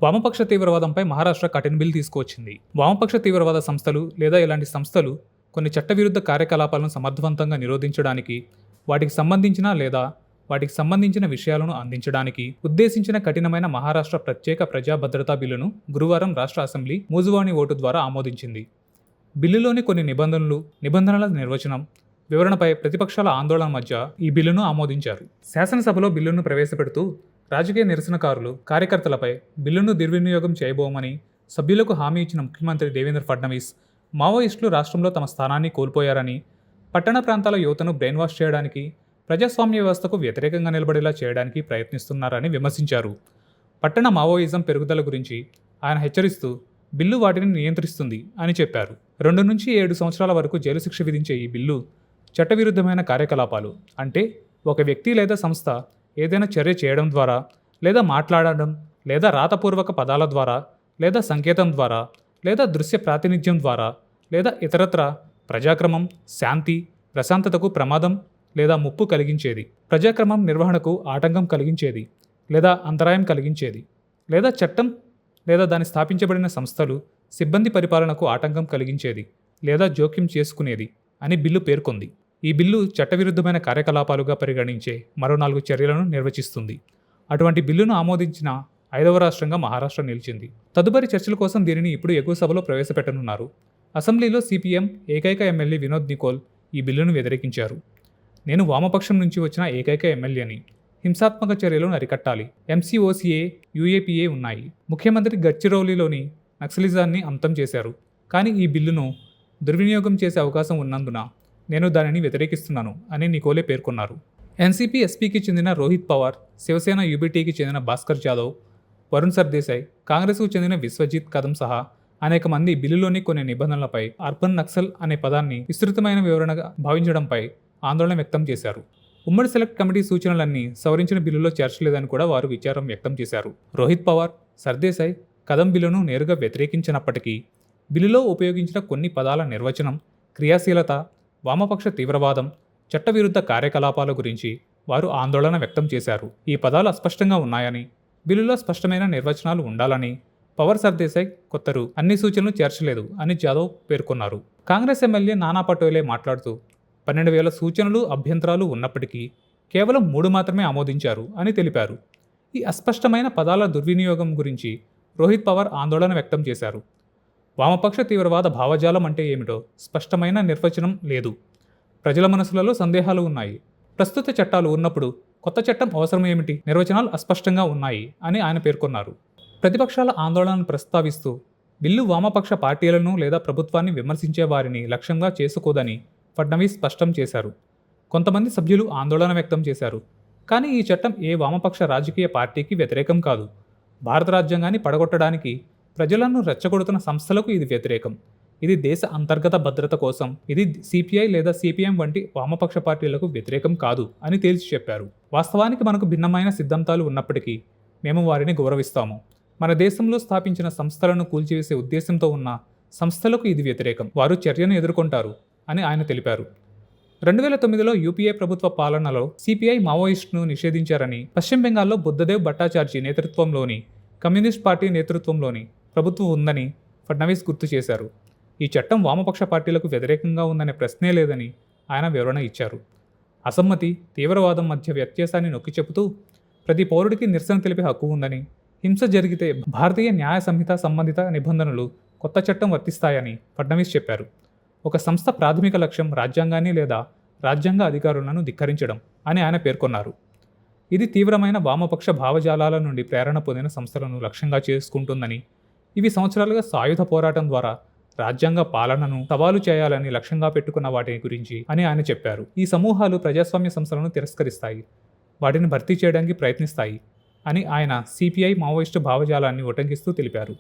వామపక్ష తీవ్రవాదంపై మహారాష్ట్ర కఠిన బిల్ తీసుకువచ్చింది. వామపక్ష తీవ్రవాద సంస్థలు లేదా ఇలాంటి సంస్థలు కొన్ని చట్టవిరుద్ధ కార్యకలాపాలను సమర్థవంతంగా నిరోధించడానికి, వాటికి సంబంధించిన విషయాలను అందించడానికి ఉద్దేశించిన కఠినమైన మహారాష్ట్ర ప్రత్యేక ప్రజా భద్రతా బిల్లును గురువారం రాష్ట్ర అసెంబ్లీ మూజువాణి ఓటు ద్వారా ఆమోదించింది. బిల్లులోని కొన్ని నిబంధనల నిర్వచనం, వివరణపై ప్రతిపక్షాల ఆందోళన మధ్య ఈ బిల్లును ఆమోదించారు. శాసనసభలో బిల్లును ప్రవేశపెడుతూ రాజకీయ నిరసనకారులు, కార్యకర్తలపై బిల్లును దుర్వినియోగం చేయబోమని సభ్యులకు హామీ ఇచ్చిన ముఖ్యమంత్రి దేవేంద్ర ఫడ్నవీస్, మావోయిస్టులు రాష్ట్రంలో తమ స్థానాన్ని కోల్పోయారని, పట్టణ ప్రాంతాల యువతను బ్రెయిన్ వాష్ చేయడానికి, ప్రజాస్వామ్య వ్యవస్థకు వ్యతిరేకంగా నిలబడేలా చేయడానికి ప్రయత్నిస్తున్నారని విమర్శించారు. పట్టణ మావోయిజం పెరుగుదల గురించి ఆయన హెచ్చరిస్తూ బిల్లు వాటిని నియంత్రిస్తుంది అని చెప్పారు. 2 నుంచి 7 సంవత్సరాల వరకు జైలు శిక్ష విధించే ఈ బిల్లు చట్టవిరుద్ధమైన కార్యకలాపాలు అంటే ఒక వ్యక్తి లేదా సంస్థ ఏదైనా చర్య చేయడం ద్వారా, లేదా మాట్లాడడం, లేదా రాతపూర్వక పదాల ద్వారా, లేదా సంకేతం ద్వారా, లేదా దృశ్య ప్రాతినిధ్యం ద్వారా, లేదా ఇతరత్ర ప్రజాక్రమం, శాంతి, ప్రశాంతతకు ప్రమాదం లేదా ముప్పు కలిగించేది, ప్రజాక్రమం నిర్వహణకు ఆటంకం కలిగించేది లేదా అంతరాయం కలిగించేది, లేదా చట్టం లేదా దాని స్థాపించబడిన సంస్థలు, సిబ్బంది పరిపాలనకు ఆటంకం కలిగించేది లేదా జోక్యం చేసుకునేది అని బిల్లు పేర్కొంది. ఈ బిల్లు చట్టవిరుద్ధమైన కార్యకలాపాలుగా పరిగణించే మరో 4 చర్యలను నిర్వచిస్తుంది. అటువంటి బిల్లును ఆమోదించిన 5వ రాష్ట్రంగా మహారాష్ట్ర నిలిచింది. తదుపరి చర్చల కోసం దీనిని ఇప్పుడు ఎగువ సభలో ప్రవేశపెట్టనున్నారు. అసెంబ్లీలో సిపిఎం ఏకైక ఎమ్మెల్యే వినోద్ నికోల్ ఈ బిల్లును వ్యతిరేకించారు. నేను వామపక్షం నుంచి వచ్చిన ఏకైక ఎమ్మెల్యేని. హింసాత్మక చర్యలను అరికట్టాలి. ఎంసీఓసీఏ, యూఏపీఏ ఉన్నాయి. ముఖ్యమంత్రి గడ్చిరోలీలోని నక్సలిజాన్ని అంతం చేశారు. కానీ ఈ బిల్లును దుర్వినియోగం చేసే అవకాశం ఉన్నందున నేను దానిని వ్యతిరేకిస్తున్నాను అని నికోలే పేర్కొన్నారు. ఎన్సీపీ ఎస్పీకి చెందిన రోహిత్ పవార్, శివసేన యూబీటీకి చెందిన భాస్కర్ జాదవ్, వరుణ్ సర్దేశాయ్, కాంగ్రెస్కు చెందిన విశ్వజిత్ కదం సహా అనేక మంది బిల్లులోని కొన్ని నిబంధనలపై అర్బన్ నక్సల్ అనే పదాన్ని విస్తృతమైన వివరణగా భావించడంపై ఆందోళన వ్యక్తం చేశారు. ఉమ్మడి సెలెక్ట్ కమిటీ సూచనలన్నీ సవరించిన బిల్లులో చేర్చలేదని కూడా వారు విచారం వ్యక్తం చేశారు. రోహిత్ పవార్, సర్దేశాయ్ కదం బిల్లును నేరుగా వ్యతిరేకించినప్పటికీ బిల్లులో ఉపయోగించిన కొన్ని పదాల నిర్వచనం, క్రియాశీలత, వామపక్ష తీవ్రవాదం, చట్టవిరుద్ధ కార్యకలాపాల గురించి వారు ఆందోళన వ్యక్తం చేశారు. ఈ పదాలు అస్పష్టంగా ఉన్నాయని, బిల్లులో స్పష్టమైన నిర్వచనాలు ఉండాలని పవర్, సర్దేశాయ్ కొత్తరు అన్ని సూచనలు చేర్చలేదు అని జాదవ్ పేర్కొన్నారు. కాంగ్రెస్ ఎమ్మెల్యే నానా పటోలే మాట్లాడుతూ 12,000 సూచనలు, అభ్యంతరాలు ఉన్నప్పటికీ కేవలం 3 మాత్రమే ఆమోదించారు అని తెలిపారు. ఈ అస్పష్టమైన పదాల దుర్వినియోగం గురించి రోహిత్ పవార్ ఆందోళన వ్యక్తం చేశారు. వామపక్ష తీవ్రవాద భావజాలం అంటే ఏమిటో స్పష్టమైన నిర్వచనం లేదు. ప్రజల మనసులలో సందేహాలు ఉన్నాయి. ప్రస్తుత చట్టాలు ఉన్నప్పుడు కొత్త చట్టం అవసరం ఏమిటి? నిర్వచనాలు అస్పష్టంగా ఉన్నాయి అని ఆయన పేర్కొన్నారు. ప్రతిపక్షాల ఆందోళనను ప్రస్తావిస్తూ బిల్లు వామపక్ష పార్టీలను లేదా ప్రభుత్వాన్ని విమర్శించే వారిని లక్ష్యంగా చేసుకోదని ఫడ్నవీస్ స్పష్టం చేశారు. కొంతమంది సభ్యులు ఆందోళన వ్యక్తం చేశారు. కానీ ఈ చట్టం ఏ వామపక్ష రాజకీయ పార్టీకి వ్యతిరేకం కాదు. భారత రాజ్యాంగాన్ని పడగొట్టడానికి, ప్రజలను రెచ్చగొడుతున్న సంస్థలకు ఇది వ్యతిరేకం. ఇది దేశ అంతర్గత భద్రత కోసం. ఇది సిపిఐ లేదా సిపిఎం వంటి వామపక్ష పార్టీలకు వ్యతిరేకం కాదు అని తేల్చి చెప్పారు. వాస్తవానికి మనకు భిన్నమైన సిద్ధాంతాలు ఉన్నప్పటికీ మేము వారిని గౌరవిస్తాము. మన దేశంలో స్థాపించిన సంస్థలను కూల్చివేసే ఉద్దేశంతో ఉన్న సంస్థలకు ఇది వ్యతిరేకం. వారు చర్యను ఎదుర్కొంటారు అని ఆయన తెలిపారు. 2009లో యూపీఏ ప్రభుత్వ పాలనలో సిపిఐ మావోయిస్టును నిషేధించారని పశ్చిమ బెంగాల్లో బుద్ధదేవ్ భట్టాచార్జీ నేతృత్వంలోని కమ్యూనిస్ట్ పార్టీ నేతృత్వంలోని ప్రభుత్వం ఉందని ఫడ్నవీస్ గుర్తు చేశారు. ఈ చట్టం వామపక్ష పార్టీలకు వ్యతిరేకంగా ఉందనే ప్రశ్నే లేదని ఆయన వివరణ ఇచ్చారు. అసమ్మతి, తీవ్రవాదం మధ్య వ్యత్యాసాన్ని నొక్కి చెబుతూ ప్రతి పౌరుడికి నిరసన తెలిపే హక్కు ఉందని, హింస జరిగితే భారతీయ న్యాయ సంహిత సంబంధిత నిబంధనలు కొత్త చట్టం వర్తిస్తాయని ఫడ్నవీస్ చెప్పారు. ఒక సంస్థ ప్రాథమిక లక్ష్యం రాజ్యాంగాన్ని లేదా రాజ్యాంగ అధికారులను ధిక్కరించడం అని ఆయన పేర్కొన్నారు. ఇది తీవ్రమైన వామపక్ష భావజాలాల నుండి ప్రేరణ పొందిన సంస్థలను లక్ష్యంగా చేసుకుంటుందని, ఇవి సంవత్సరాలుగా సాయుధ పోరాటం ద్వారా రాజ్యాంగ పాలనను సవాలు చేయాలని లక్ష్యంగా పెట్టుకున్న వాటి గురించి అని ఆయన చెప్పారు. ఈ సమూహాలు ప్రజాస్వామ్య సంస్థలను తిరస్కరిస్తాయి, వాటిని భర్తీ చేయడానికి ప్రయత్నిస్తాయి అని ఆయన సిపిఐ మావోయిస్టు భావజాలాన్ని ఉటంకిస్తూ తెలిపారు.